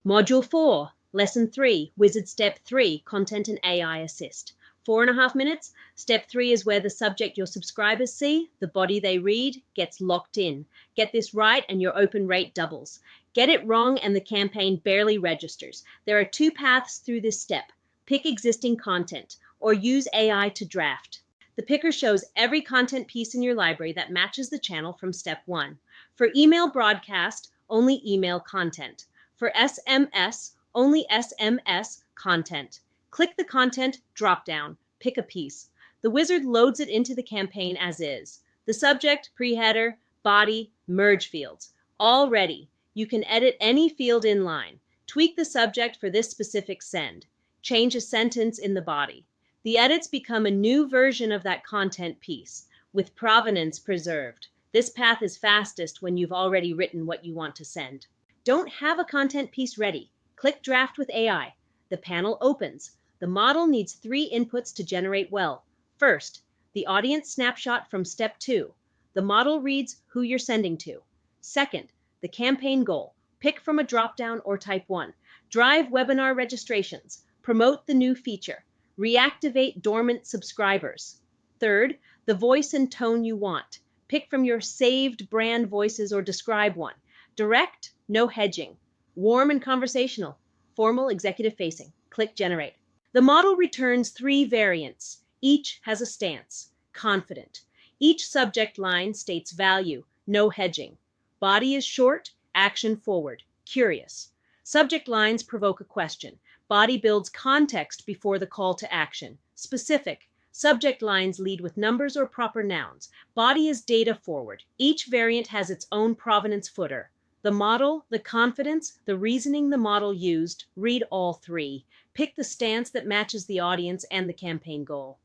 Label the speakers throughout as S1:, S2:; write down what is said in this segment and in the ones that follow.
S1: Module 4, Lesson 3, Wizard Step 3, Content and AI Assist. 4.5 minutes. Step 3 is where the subject your subscribers see, the body they read, gets locked in. Get this right and your open rate doubles. Get it wrong and the campaign barely registers. There are 2 paths through this step. Pick existing content or use AI to draft. The picker shows every content piece in your library that matches the channel from step 1. For email broadcast, only email content. For SMS, only SMS content. Click the content drop-down, pick a piece. The wizard loads it into the campaign as is. The subject, pre-header, body, merge fields. All ready. You can edit any field in line. Tweak the subject for this specific send. Change a sentence in the body. The edits become a new version of that content piece, with provenance preserved. This path is fastest when you've already written what you want to send. Don't have a content piece ready. Click Draft with AI. The panel opens. The model needs 3 inputs to generate well. First, the audience snapshot from step 2. The model reads who you're sending to. Second, the campaign goal. Pick from a drop-down or type 1. Drive webinar registrations. Promote the new feature. Reactivate dormant subscribers. Third, the voice and tone you want. Pick from your saved brand voices or describe one. Direct, no hedging. Warm and conversational. Formal, executive facing. Click Generate. The model returns 3 variants. Each has a stance. Confident. Each subject line states value, no hedging. Body is short, action forward. Curious. Subject lines provoke a question. Body builds context before the call to action. Specific. Subject lines lead with numbers or proper nouns. Body is data forward. Each variant has its own provenance footer. The model, the confidence, the reasoning the model used, read all 3. Pick the stance that matches the audience and the campaign goal.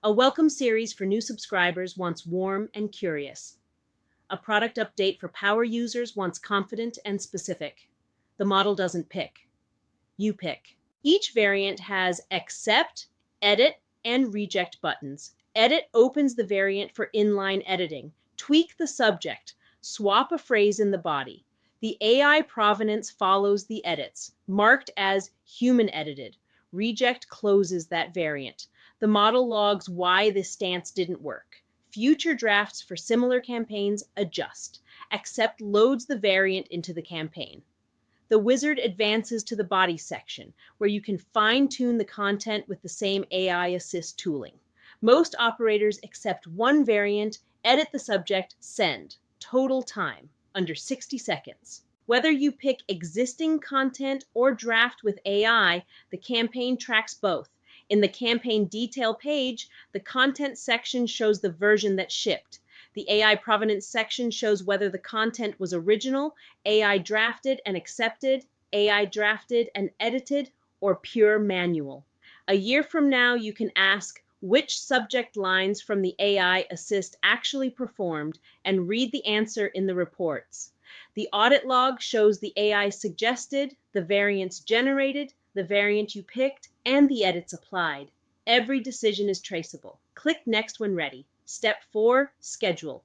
S1: A welcome series for new subscribers wants warm and curious. A product update for power users wants confident and specific. The model doesn't pick. You pick. Each variant has accept, edit, and reject buttons. Edit opens the variant for inline editing. Tweak the subject. Swap a phrase in the body. The AI provenance follows the edits, marked as human edited. Reject closes that variant. The model logs why this stance didn't work. Future drafts for similar campaigns adjust. Accept loads the variant into the campaign. The wizard advances to the body section, where you can fine-tune the content with the same AI assist tooling. Most operators accept one variant, edit the subject, send. Total time, under 60 seconds. Whether you pick existing content or draft with AI, the campaign tracks both. In the campaign detail page, the content section shows the version that shipped. The AI provenance section shows whether the content was original, AI drafted and accepted, AI drafted and edited, or pure manual. A year from now, you can ask which subject lines from the AI assist actually performed and read the answer in the reports. The audit log shows the AI suggested, the variants generated, the variant you picked, and the edits applied. Every decision is traceable. Click Next when ready. Step 4, Schedule.